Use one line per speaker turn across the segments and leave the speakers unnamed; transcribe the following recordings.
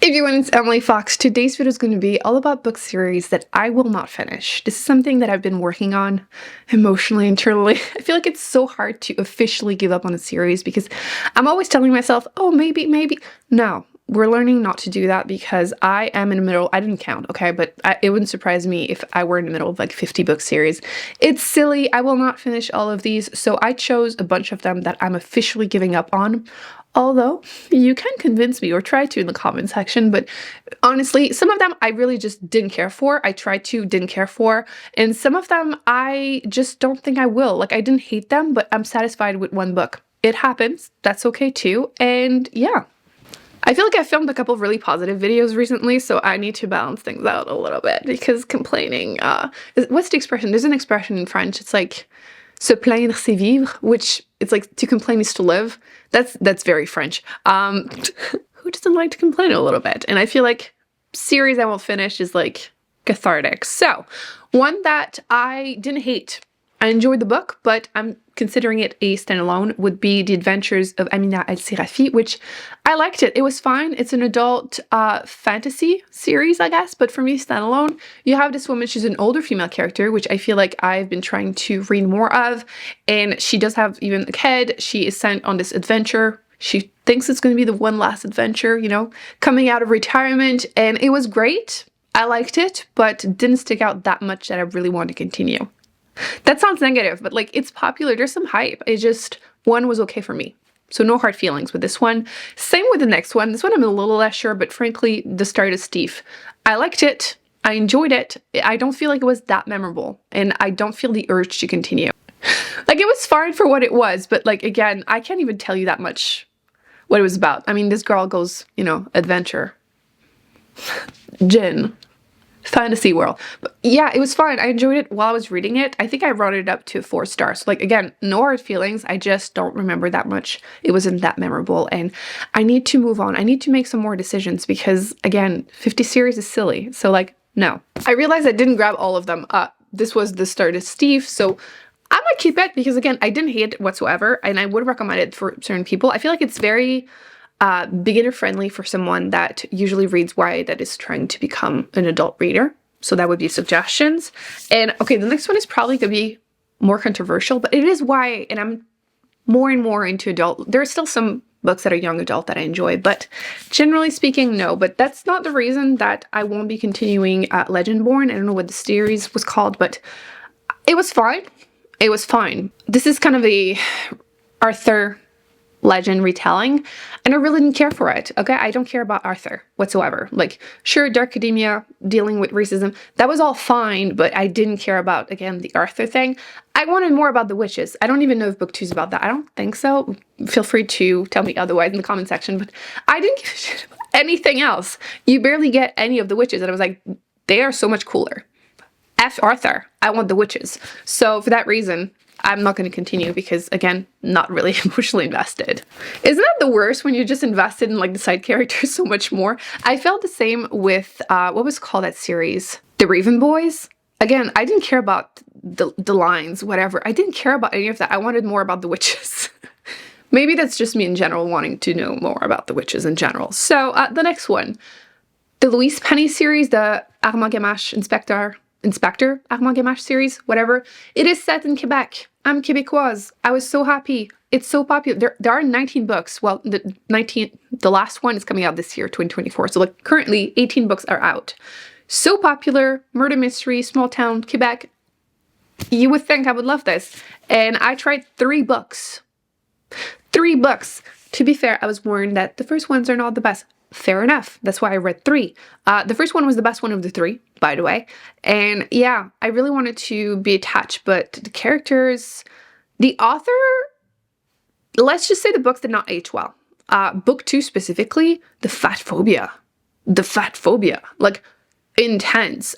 Everyone, it's Emily Fox. Today's video is going to be all about book series that I will not finish. This is something that I've been working on emotionally, internally. I feel like it's so hard to officially give up on a series because I'm always telling myself, oh, maybe. No, we're learning not to do that because I am in the middle. I didn't count, okay? But it wouldn't surprise me if I were in the middle of like 50 book series. It's silly. I will not finish all of these. So I chose a bunch of them that I'm officially giving up on. Although, you can convince me or try to in the comment section, but honestly, some of them I really just didn't care for. I tried to, didn't care for, and some of them I just don't think I will. Like, I didn't hate them, but I'm satisfied with one book. It happens. That's okay too, and yeah. I feel like I filmed a couple of really positive videos recently, so I need to balance things out a little bit because complaining, what's the expression? There's an expression in French, it's like, se plaindre c'est vivre, which it's like to complain is to live. That's very French. Who doesn't like to complain a little bit? And I feel like series I won't finish is like cathartic. So one that I didn't hate, I enjoyed the book, but I'm considering it a standalone, would be The Adventures of Amina al-Sirafi, which I liked it. It was fine. It's an adult fantasy series, I guess, but for me, standalone. You have this woman, she's an older female character, which I feel like I've been trying to read more of, and she does have even a kid. She is sent on this adventure. She thinks it's going to be the one last adventure, you know, coming out of retirement, and it was great. I liked it, but didn't stick out that much that I really wanted to continue. That sounds negative, but like, it's popular. There's some hype. It just, one was okay for me. So no hard feelings with this one. Same with the next one. This one I'm a little less sure, but frankly, The Start is Steve. I liked it. I enjoyed it. I don't feel like it was that memorable, and I don't feel the urge to continue. Like, it was fine for what it was, but like, again, I can't even tell you that much what it was about. I mean, this girl goes, you know, adventure. Jinn. Fantasy world. But yeah, it was fine. I enjoyed it while I was reading it. I think I brought it up to 4 stars. So like, again, no hard feelings. I just don't remember that much. It wasn't that memorable, and I need to move on. I need to make some more decisions because, again, 50 series is silly. So like, no. I realized I didn't grab all of them. This was The Start of Steve, so I might keep it because, again, I didn't hate it whatsoever, and I would recommend it for certain people. I feel like it's very beginner friendly for someone that usually reads YA that is trying to become an adult reader. So that would be suggestions. And okay, the next one is probably gonna be more controversial, but it is YA, and I'm more and more into adult. There are still some books that are young adult that I enjoy, but generally speaking, no. But that's not the reason that I won't be continuing Legendborn. I don't know what the series was called, but it was fine. It was fine. This is kind of a Arthur legend retelling, and I really didn't care for it. Okay, I don't care about Arthur whatsoever. Like, sure, Dark Academia dealing with racism, that was all fine, but I didn't care about, again, the Arthur thing. I wanted more about the witches. I don't even know if book 2 is about that. I don't think so. Feel free to tell me otherwise in the comment section, but I didn't give a shit about anything else. You barely get any of the witches, and I was like, they are so much cooler. F Arthur, I want the witches. So for that reason, I'm not going to continue because, again, not really emotionally invested. Isn't that the worst when you're just invested in like the side characters so much more? I felt the same with, what was called that series? The Raven Boys? Again, I didn't care about the lines, whatever. I didn't care about any of that. I wanted more about the witches. Maybe that's just me in general wanting to know more about the witches in general. So the next one, the Louise Penny series, the Armand Gamache Inspector Armand Gamache series, whatever. It is set in Quebec. I'm Quebecoise. I was so happy. It's so popular. There are 19 books. Well, the last one is coming out this year, 2024. So like, currently 18 books are out. So popular, murder mystery, small town, Quebec. You would think I would love this. And I tried 3 books. 3 books. To be fair, I was warned that the first ones are not the best. Fair enough. That's why I read 3. The first one was the best one of the 3, by the way. And yeah, I really wanted to be attached, but the characters, the author, let's just say the books did not age well. Book 2 specifically, the fat phobia, like intense.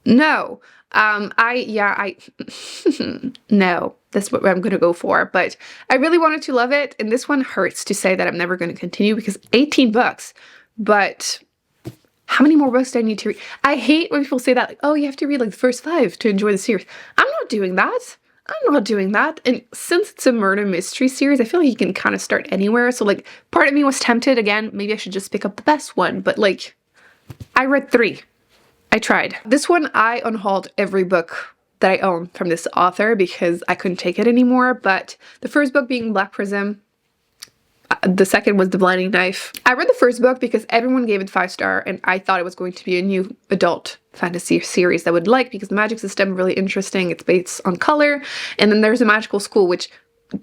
No, no, that's what I'm going to go for. But I really wanted to love it. And this one hurts to say that I'm never going to continue because 18 books, but how many more books do I need to read? I hate when people say that, like, oh, you have to read like the first 5 to enjoy the series. I'm not doing that. I'm not doing that. And since it's a murder mystery series, I feel like you can kind of start anywhere. So like part of me was tempted again, maybe I should just pick up the best one. But like I read 3. I tried. This one I unhauled every book that I own from this author because I couldn't take it anymore. But the first book being Black Prism, the second was The Blinding Knife. I read the first book because everyone gave it 5-star and I thought it was going to be a new adult fantasy series that I would like because the magic system really interesting. It's based on color, and then there's a magical school, which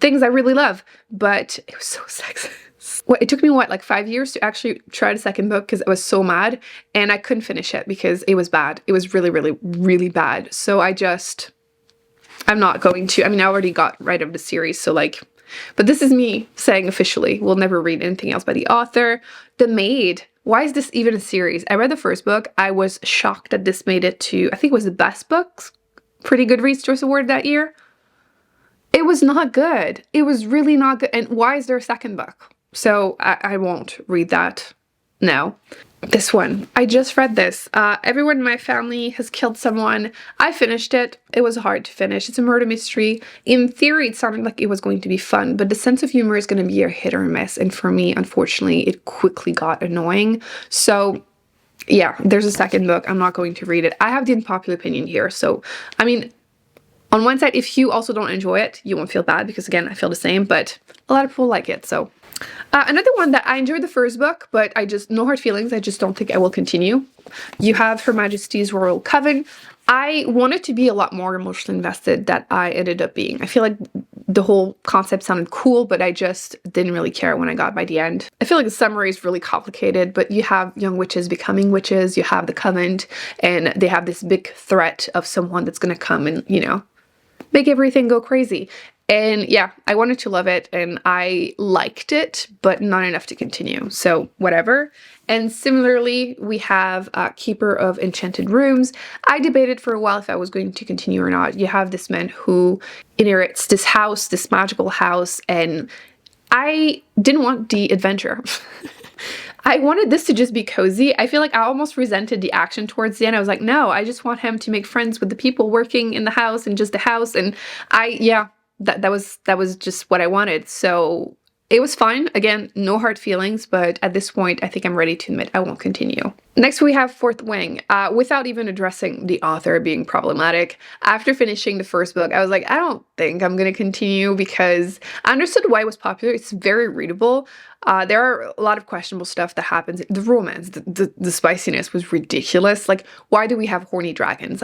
things I really love, but it was so sexist. Well, it took me what, like 5 years to actually try the second book because I was so mad and I couldn't finish it because it was bad. It was really, really, really bad. So I'm not going to. I mean, I already got rid of the series, so like, but this is me saying officially, we'll never read anything else by the author. The Maid. Why is this even a series? I read the first book. I was shocked that this made it to, I think it was the best books, Pretty Goodreads Choice Award that year. It was not good. It was really not good. And why is there a second book? So I won't read that now. This one, I just read this. Everyone in my family has killed someone. I finished it. It was hard to finish. It's a murder mystery. In theory, it sounded like it was going to be fun, but the sense of humor is going to be a hit or a miss. And for me, unfortunately, it quickly got annoying. So yeah, there's a second book. I'm not going to read it. I have the unpopular opinion here. So, I mean, on one side, if you also don't enjoy it, you won't feel bad because again, I feel the same, but a lot of people like it, so. Another one that I enjoyed the first book, but I just, no hard feelings, I just don't think I will continue. You have Her Majesty's Royal Coven. I wanted to be a lot more emotionally invested than I ended up being. I feel like the whole concept sounded cool, but I just didn't really care when I got by the end. I feel like the summary is really complicated, but you have young witches becoming witches, you have the Covenant, and they have this big threat of someone that's gonna come and, you know, make everything go crazy. And yeah, I wanted to love it and I liked it, but not enough to continue. So whatever. And similarly, we have Keeper of Enchanted Rooms. I debated for a while if I was going to continue or not. You have this man who inherits this house, this magical house, and I didn't want the adventure. I wanted this to just be cozy. I feel like I almost resented the action towards the end. I was like, no, I just want him to make friends with the people working in the house and just the house. And yeah, that was just what I wanted. So it was fine. Again, no hard feelings, but at this point, I think I'm ready to admit I won't continue. Next, we have Fourth Wing. Without even addressing the author being problematic, after finishing the first book, I was like, I don't think I'm going to continue because I understood why it was popular. It's very readable. There are a lot of questionable stuff that happens. The romance, the spiciness was ridiculous. Like, why do we have horny dragons?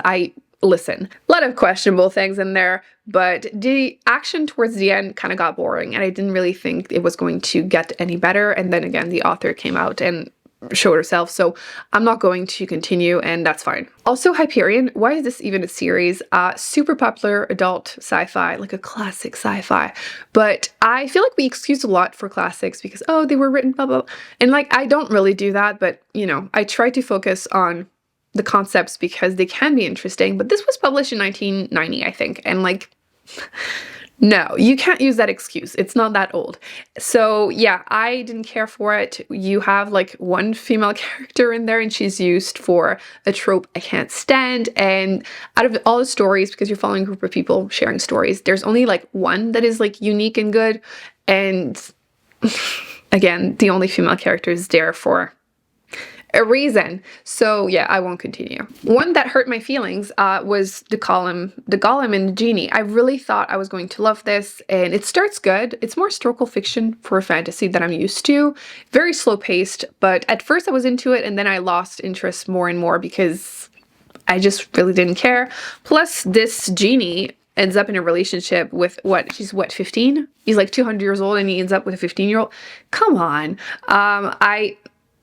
Listen, a lot of questionable things in there, but the action towards the end kind of got boring and I didn't really think it was going to get any better. And then again, the author came out and showed herself, so I'm not going to continue and that's fine. Also, Hyperion, why is this even a series? Super popular adult sci-fi, like a classic sci-fi, but I feel like we excuse a lot for classics because, oh, they were written blah, blah, and like, I don't really do that, but you know, I try to focus on the concepts because they can be interesting, but this was published in 1990, I think, and like, no, you can't use that excuse. It's not that old. So yeah, I didn't care for it. You have like one female character in there and she's used for a trope I can't stand, and out of all the stories, because you're following a group of people sharing stories, there's only like one that is like unique and good, and again, the only female character is there for a reason. So yeah, I won't continue. One that hurt my feelings was the Golem and the Jinni. I really thought I was going to love this, and it starts good. It's more historical fiction for a fantasy that I'm used to. Very slow paced, but at first I was into it and then I lost interest more and more because I just really didn't care. Plus this Jinni ends up in a relationship with she's 15? He's like 200 years old and he ends up with a 15-year-old. Come on.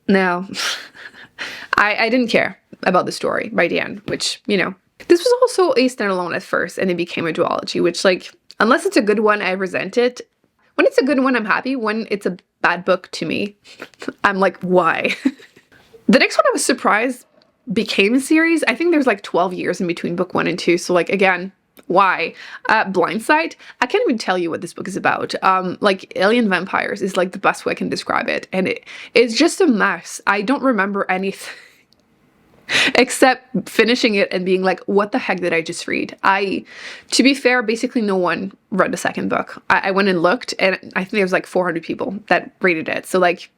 No, I didn't care about the story by the end, which, you know, this was also a standalone at first and it became a duology, which like, unless it's a good one, I resent it. When it's a good one, I'm happy. When it's a bad book to me, I'm like, why? The next one I was surprised became a series. I think there's like 12 years in between book 1 and 2. So like, again, why? Blindside, I can't even tell you what this book is about. Like alien vampires is like the best way I can describe it, and it's just a mess. I don't remember anything. Except finishing it and being like, what the heck did I just read? To be fair, basically no one read the second book. I went and looked, and I think there was like 400 people that rated it. So like,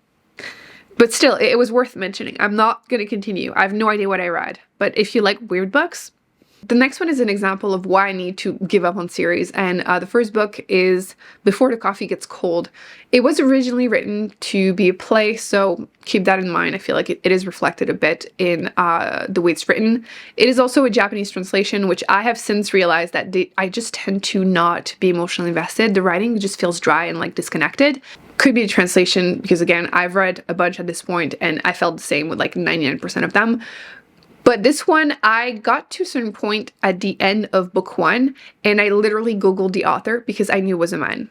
but still, it was worth mentioning. I'm not going to continue. I have no idea what I read. But if you like weird books, the next one is an example of why I need to give up on series, and the first book is Before the Coffee Gets Cold. It was originally written to be a play, so keep that in mind. I feel like it is reflected a bit in the way it's written. It is also a Japanese translation, which I have since realized that I just tend to not be emotionally invested. The writing just feels dry and like disconnected. Could be a translation, because again, I've read a bunch at this point, and I felt the same with like 99% of them. But this one, I got to a certain point at the end of book 1, and I literally Googled the author because I knew it was a man.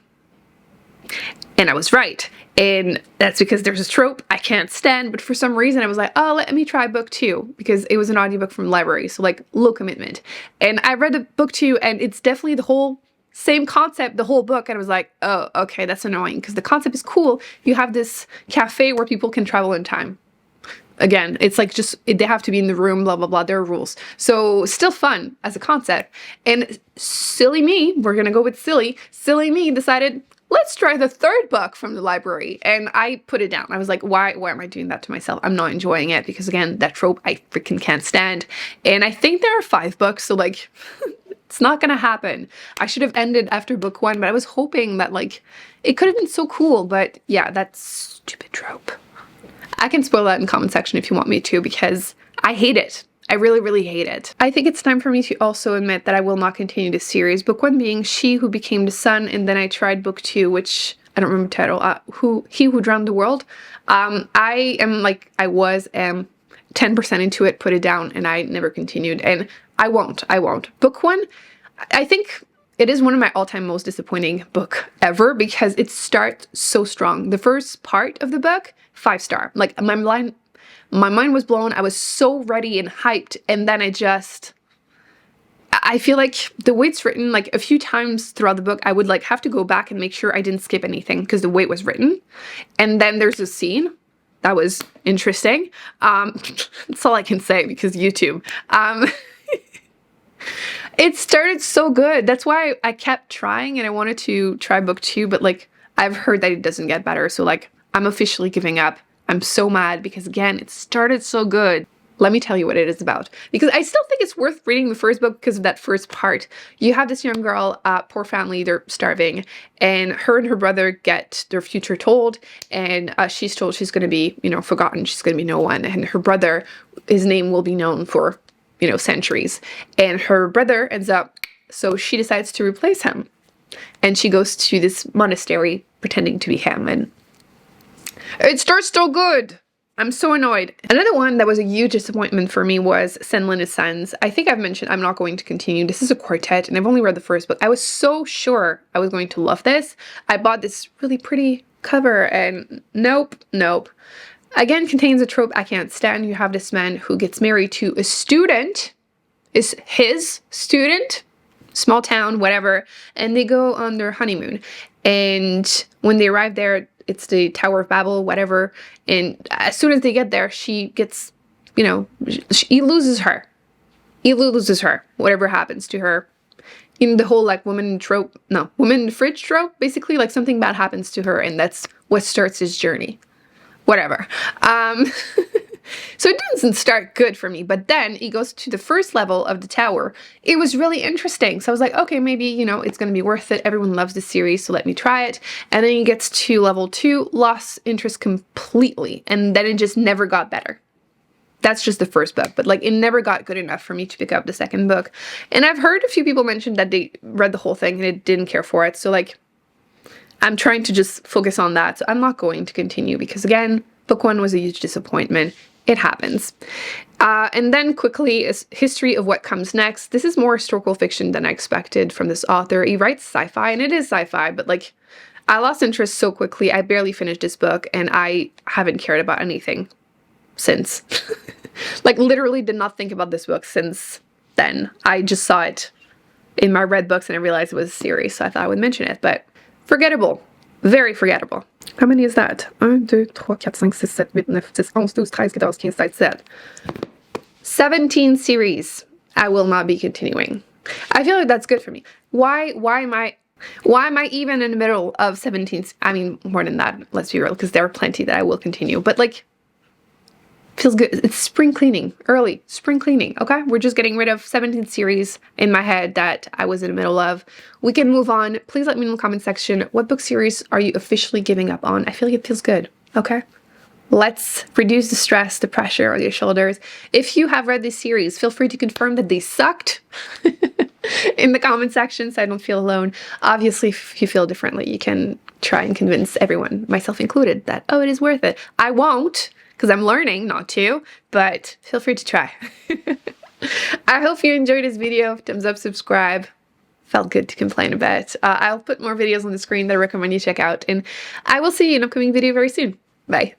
And I was right. And that's because there's a trope I can't stand, but for some reason I was like, oh, let me try book 2, because it was an audiobook from the library, so like low commitment. And I read the book 2, and it's definitely the whole same concept, the whole book, and I was like, oh, okay, that's annoying, because the concept is cool. You have this cafe where people can travel in time. Again, it's like just, they have to be in the room, blah, blah, blah, there are rules. So still fun as a concept. And silly me, we're gonna go with silly me decided, let's try the third book from the library. And I put it down. I was like, why am I doing that to myself? I'm not enjoying it, because again, that trope I freaking can't stand. And I think there are 5 books, so like, it's not gonna happen. I should have ended after book 1, but I was hoping that like, it could have been so cool, but yeah, that stupid trope. I can spoil that in the comment section if you want me to, because I hate it. I really, really hate it. I think it's time for me to also admit that I will not continue this series. Book 1 being She Who Became the Sun, and then I tried book 2, which I don't remember the title, He Who Drowned the World. I am 10% into it, put it down, and I never continued, and I won't. Book 1, I think it is one of my all-time most disappointing book ever, because it starts so strong. The first part of the book, 5-star. Like my mind was blown. I was so ready and hyped, and then I feel like the way it's written, like a few times throughout the book, I would like have to go back and make sure I didn't skip anything because the way it was written. And then there's a scene that was interesting. That's all I can say because YouTube. It started so good. That's why I kept trying, and I wanted to try book 2, but like I've heard that it doesn't get better. So like I'm officially giving up. I'm so mad because again, it started so good. Let me tell you what it is about, because I still think it's worth reading the first book because of that first part. You have this young girl, poor family, they're starving, and her brother get their future told, and she's told she's going to be, forgotten. She's going to be no one, and her brother, his name will be known for, centuries. And her brother ends up, so she decides to replace him, and she goes to this monastery pretending to be him, and it starts so good. I'm so annoyed. Another one that was a huge disappointment for me was Senlin Sons. I think I've mentioned I'm not going to continue. This is a quartet, and I've only read the first book. I was so sure I was going to love this. I bought this really pretty cover, and nope. Again, contains a trope I can't stand. You have this man who gets married to a student, is his student, small town, whatever, and they go on their honeymoon. And when they arrive there, it's the Tower of Babel, whatever. And as soon as they get there, she gets, he loses her. He loses her, whatever happens to her. In the whole, like, woman in the fridge trope, basically, like, something bad happens to her, and that's what starts his journey. Whatever. So it doesn't start good for me, but then he goes to the first level of the tower. It was really interesting. So I was like, okay, maybe, it's going to be worth it. Everyone loves this series, so let me try it. And then he gets to level 2, lost interest completely. And then it just never got better. That's just the first book, but like it never got good enough for me to pick up the second book. And I've heard a few people mention that they read the whole thing and it didn't care for it. So like, I'm trying to just focus on that. So I'm not going to continue because again, book 1 was a huge disappointment. It happens. And then quickly, a history of what comes next. This is more historical fiction than I expected from this author. He writes sci-fi, and it is sci-fi, but like, I lost interest so quickly. I barely finished this book, and I haven't cared about anything since. Like, literally did not think about this book since then. I just saw it in my read books, and I realized it was a series, so I thought I would mention it, but forgettable. Very forgettable. How many is that? 1, 2, 3, 4, 5, 6, 7, 8, 9, 10, 11, 12, 13, 14, 15, 16, 17. 17 series. I will not be continuing. I feel like that's good for me. Why am I even in the middle of 17? I mean, more than that, let's be real, because there are plenty that I will continue. But like, feels good. It's spring cleaning, early spring cleaning, okay? We're just getting rid of 17 series in my head that I was in the middle of. We can move on. Please let me know in the comment section, what book series are you officially giving up on? I feel like it feels good, okay? Let's reduce the stress, the pressure on your shoulders. If you have read this series, feel free to confirm that they sucked in the comment section so I don't feel alone. Obviously, if you feel differently, you can try and convince everyone, myself included, that, oh, it is worth it. I won't, because I'm learning not to, but feel free to try. I hope you enjoyed this video. Thumbs up, subscribe. Felt good to complain a bit. I'll put more videos on the screen that I recommend you check out, and I will see you in an upcoming video very soon. Bye.